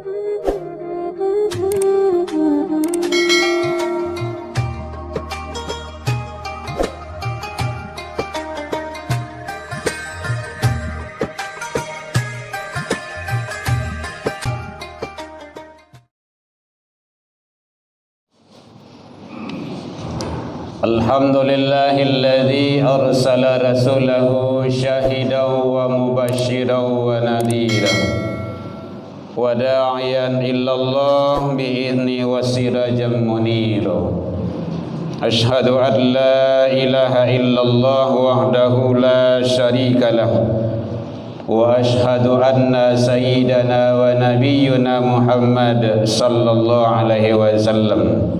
Alhamdulillahilladzi arsala rasulahu syahidan wa mubasysyiran wa nadhiran wa da'iyan illallah bi'izni wa sirajan munira. Asyhadu an la ilaha illallah wahdahu la syarika lahu wa asyhadu anna sayyidana wa nabiyyuna Muhammad sallallahu alaihi wasallam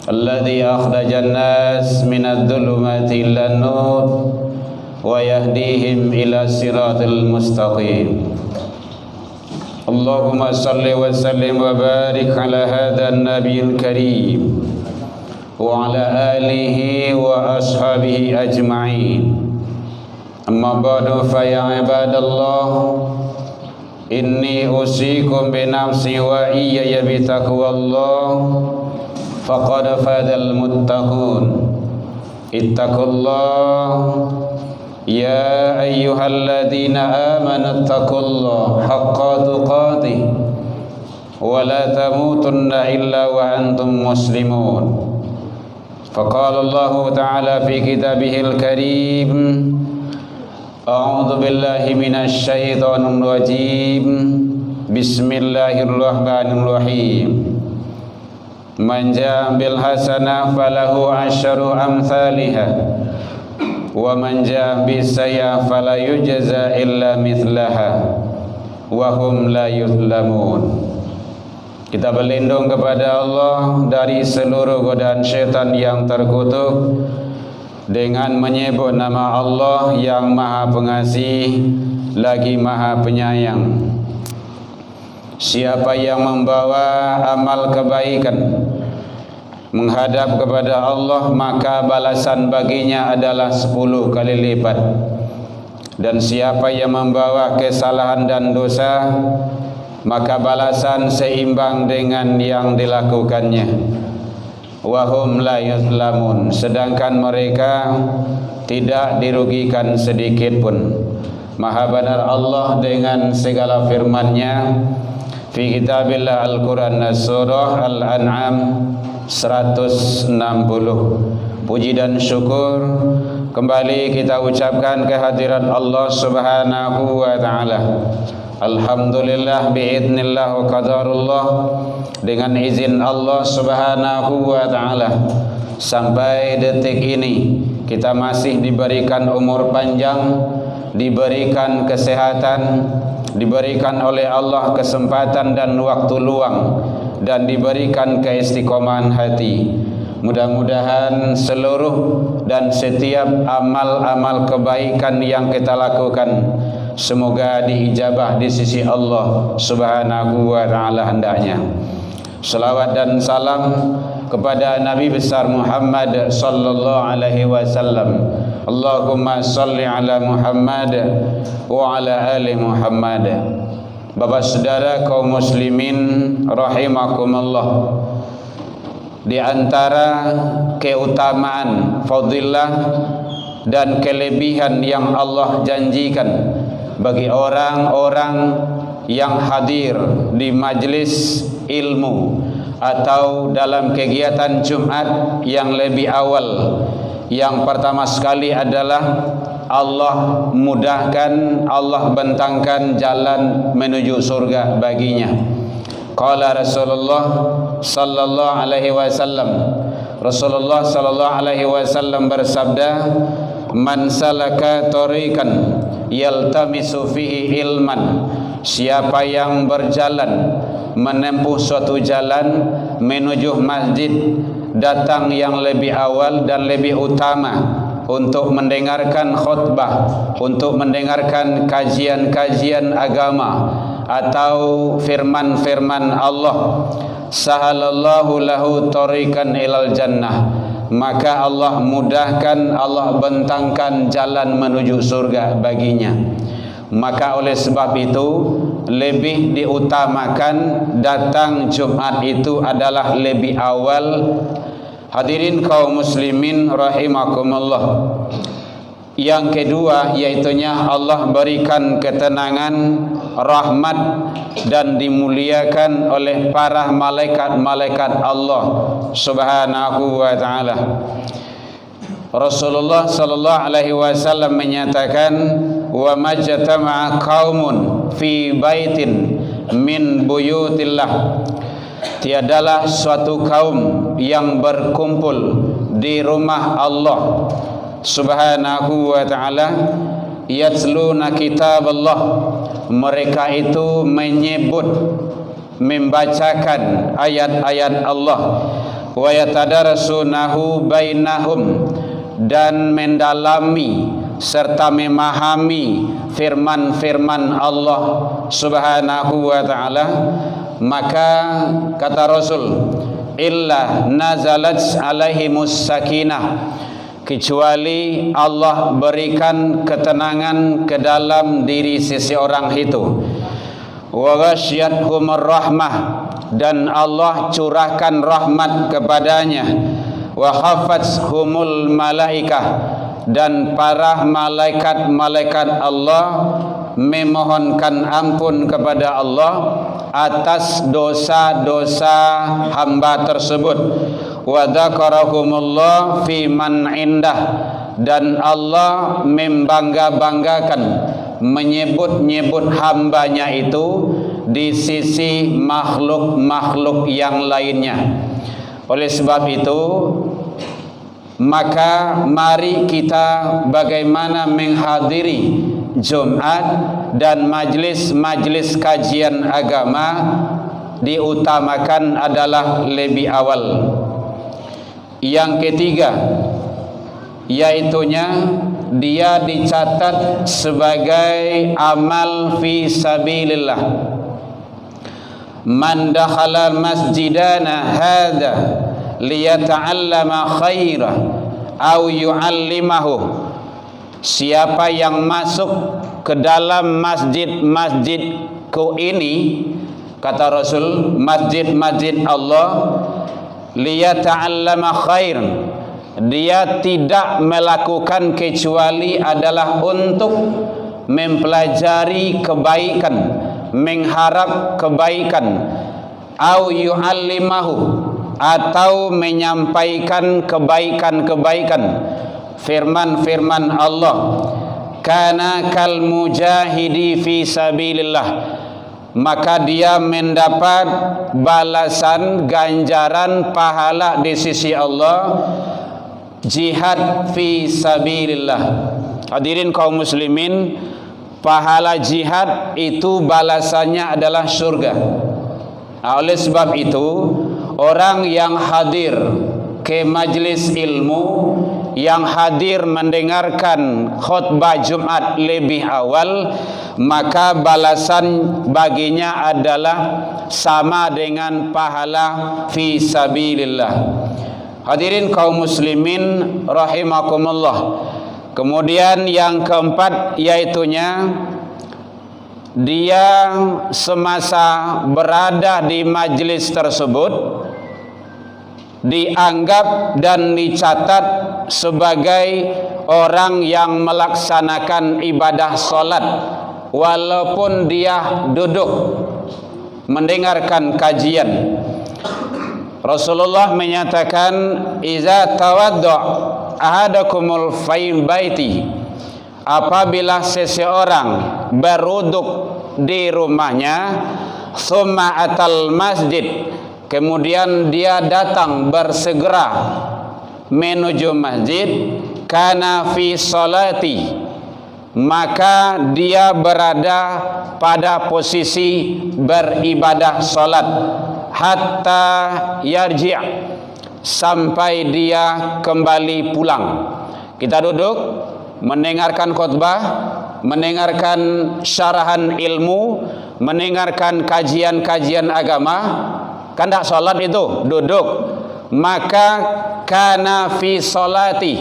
alladzi akhrajan nas minadh dhulumati ilan nur wa yahdihim ila siratal mustaqim. Allahumma salli wa sallim wa barik ala hadzal nabiyil karim wa ala alihi wa ashabihi ajma'in. Amma ba'du fa ya ibadallah, inni usikum bi nafsi wa iyaya bi taqwallah. Faqad fadal muttaqun. Ittaqullah ya ayyuhalladzina amanu ittaqullaha haqqa tuqatih wa la tamutunna illa wa antum muslimun. Faqala Allah ta'ala fi kitabihil karim, a'udzu billahi minasy syaithanir rajim. Bismillahirrahmanirrahim. Man jaa bil hasanah falahu asyru amsalihha wa man jaa bis sayyi'ah fala yujza illa mithlaha wa hum la yuzlamun. Kita berlindung kepada Allah dari seluruh godaan syaitan yang terkutuk dengan menyebut nama Allah yang Maha Pengasih lagi Maha Penyayang. Siapa yang membawa amal kebaikan menghadap kepada Allah, maka balasan baginya adalah 10 kali lipat. Dan siapa yang membawa kesalahan dan dosa, maka balasan seimbang dengan yang dilakukannya. Wahum la yuzlamun, sedangkan mereka tidak dirugikan sedikit pun. Maha benar Allah dengan segala firman-Nya fi kitabillah Al-Quran Surah Al-An'am 160. Puji dan syukur kembali kita ucapkan kehadiran Allah Subhanahu wa ta'ala. Alhamdulillah bi'idnillah wa qadarullah, dengan izin Allah Subhanahu wa ta'ala sampai detik ini kita masih diberikan umur panjang, diberikan kesehatan, diberikan oleh Allah kesempatan dan waktu luang, dan diberikan keistiqomahan hati. Mudah-mudahan seluruh dan setiap amal-amal kebaikan yang kita lakukan semoga diijabah di sisi Allah Subhanahu wa ta'ala hendaknya. Salawat dan salam kepada Nabi besar Muhammad sallallahu alaihi wasallam. Allahumma salli ala Muhammad wa ala ali Muhammad. Bapak saudara kaum muslimin rahimakumullah, di antara keutamaan, fadilah dan kelebihan yang Allah janjikan bagi orang-orang yang hadir di majlis ilmu atau dalam kegiatan Jumat yang lebih awal, yang pertama sekali adalah Allah mudahkan, Allah bentangkan jalan menuju surga baginya. Qala Rasulullah sallallahu alaihi wasallam, Rasulullah sallallahu alaihi wasallam bersabda, man salaka tariqan yaltamisu fihi ilman, siapa yang berjalan menempuh suatu jalan menuju masjid, datang yang lebih awal dan lebih utama untuk mendengarkan khutbah, untuk mendengarkan kajian-kajian agama atau firman-firman Allah, sahalallahu lahu tariqan ilal jannah, maka Allah mudahkan, Allah bentangkan jalan menuju surga baginya. Maka oleh sebab itu lebih diutamakan datang Jumat itu adalah lebih awal. Hadirin kaum muslimin rahimakumullah. Yang kedua yaitunya Allah berikan ketenangan, rahmat dan dimuliakan oleh para malaikat-malaikat Allah Subhanahu wa taala. Rasulullah sallallahu alaihi wasallam menyatakan, wa majtama'a qaumun fi baitin min buyutillah, tiadalah suatu kaum yang berkumpul di rumah Allah Subhanahu wa ta'ala, yatluna kitab Allah, mereka itu menyebut, membacakan ayat-ayat Allah, wa yatadarasunahu bainahum, dan mendalami serta memahami firman-firman Allah Subhanahu wa ta'ala. Maka kata Rasul, illa nazalat alaihimus sakinah, kecuali Allah berikan ketenangan ke dalam diri seseorang itu, wa ghasyiyatuhumur rahmah, dan Allah curahkan rahmat kepadanya, wa khafathumul malaikah, dan para malaikat-malaikat Allah memohonkan ampun kepada Allah atas dosa-dosa hamba tersebut, wa dzakarahumullah fi man indah, dan Allah membangga-banggakan, menyebut-nyebut hambanya itu di sisi makhluk-makhluk yang lainnya. Oleh sebab itu, maka mari kita bagaimana menghadiri Jumat dan majlis-majlis kajian agama diutamakan adalah lebih awal. Yang ketiga yaitunya dia dicatat sebagai amal fi sabilillah. Man dakhala masjidana hadza liyata'allama khaira aw yu'allimahu, siapa yang masuk ke dalam masjidku ini, kata Rasul, masjid-masjid Allah, liyata'allama khair, dia tidak melakukan kecuali adalah untuk mempelajari kebaikan, mengharap kebaikan, au yu'allimahu, atau menyampaikan kebaikan-kebaikan, firman-firman Allah, kana kal mujahidi fi sabilillah, maka dia mendapat balasan ganjaran pahala di sisi Allah, jihad fi sabilillah. Hadirin kaum muslimin, pahala jihad itu balasannya adalah surga. Oleh sebab itu, orang yang hadir ke majlis ilmu, yang hadir mendengarkan khutbah Jumat lebih awal, maka balasan baginya adalah sama dengan pahala fi sabilillah. Hadirin kaum muslimin rahimakumullah. Kemudian yang keempat yaitunya dia semasa berada di majlis tersebut dianggap dan dicatat sebagai orang yang melaksanakan ibadah salat walaupun dia duduk mendengarkan kajian. Rasulullah menyatakan, iza tawadda ahadakumul fi baiti, apabila seseorang beruduk di rumahnya, summa atal masjid, kemudian dia datang bersegera menuju masjid, kana fi salati, maka dia berada pada posisi beribadah salat, hatta yarji', sampai dia kembali pulang. Kita duduk mendengarkan khutbah, mendengarkan syarahan ilmu, mendengarkan kajian-kajian agama, kan tak salat itu, duduk, maka kana fi salati,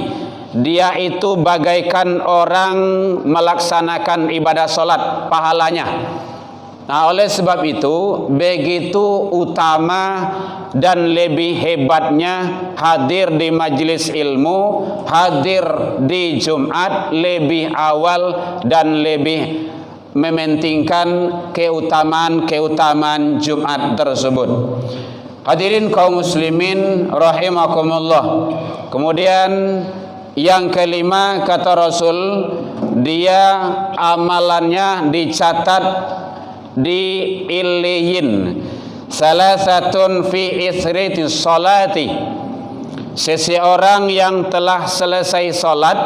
dia itu bagaikan orang melaksanakan ibadah solat pahalanya. Nah, oleh sebab itu begitu utama dan lebih hebatnya hadir di majelis ilmu, hadir di Jumat lebih awal dan lebih mementingkan keutamaan Jumat tersebut. Hadirin kaum muslimin rahimakumullah. Kemudian yang kelima kata Rasul, dia amalannya dicatat di illiyin. Salasatun fi isritis salati. Seseorang yang telah selesai salat,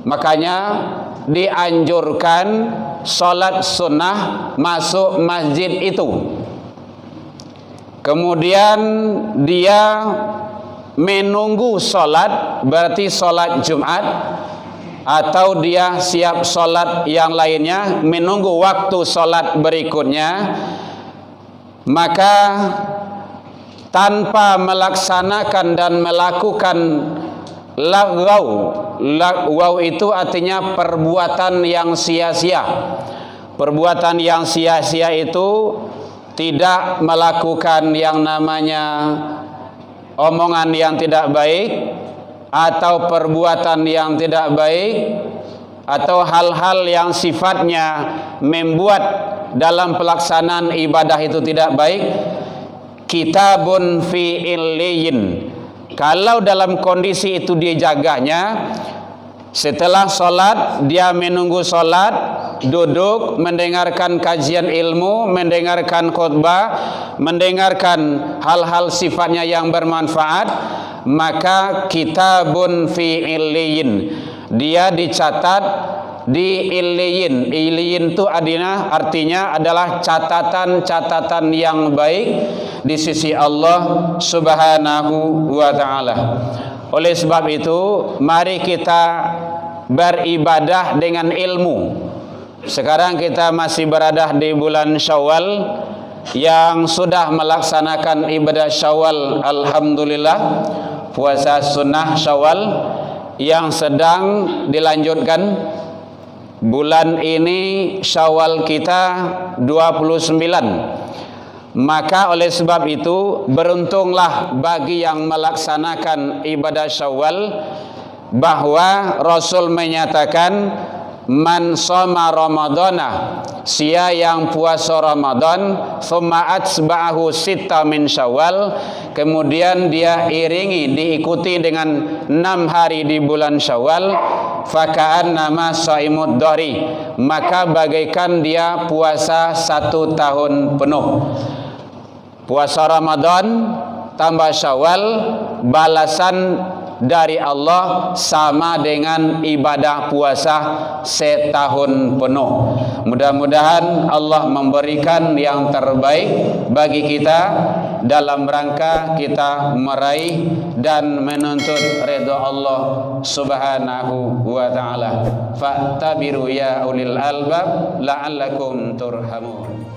makanya dianjurkan salat sunnah masuk masjid itu. Kemudian dia menunggu salat, berarti salat Jumat, atau dia siap salat yang lainnya, menunggu waktu salat berikutnya, maka tanpa melaksanakan dan melakukan lagau itu artinya perbuatan yang sia-sia. Perbuatan yang sia-sia itu tidak melakukan yang namanya omongan yang tidak baik, atau perbuatan yang tidak baik, atau hal-hal yang sifatnya membuat dalam pelaksanaan ibadah itu tidak baik. Kitabun fi illiyin. Kalau dalam kondisi itu dia jaganya, setelah sholat dia menunggu sholat, duduk mendengarkan kajian ilmu, mendengarkan khutbah, mendengarkan hal-hal sifatnya yang bermanfaat, maka kitabun fi illiyin, dia dicatat di illiyin. Illiyin itu artinya adalah catatan-catatan yang baik di sisi Allah Subhanahu wa ta'ala. Oleh sebab itu mari kita beribadah dengan ilmu. Sekarang kita masih berada di bulan Syawal, yang sudah melaksanakan ibadah Syawal alhamdulillah, puasa sunnah Syawal yang sedang dilanjutkan. Bulan ini Syawal kita 29. Maka oleh sebab itu beruntunglah bagi yang melaksanakan ibadah Syawal, bahwa Rasul menyatakan man shoma ramadana, sia yang puasa Ramadan, thumma atsba'ahu sitta min Syawal, kemudian dia iringi diikuti dengan 6 hari di bulan Syawal, faka'an nama shaimud dhari, maka bagaikan dia puasa 1 tahun penuh. Puasa Ramadan tambah Syawal, balasan dari Allah sama dengan ibadah puasa setahun penuh. Mudah-mudahan Allah memberikan yang terbaik bagi kita dalam rangka kita meraih dan menuntut ridha Allah Subhanahu wa ta'ala. Fa'tabiru ya ulil albab la'allakum turhamun.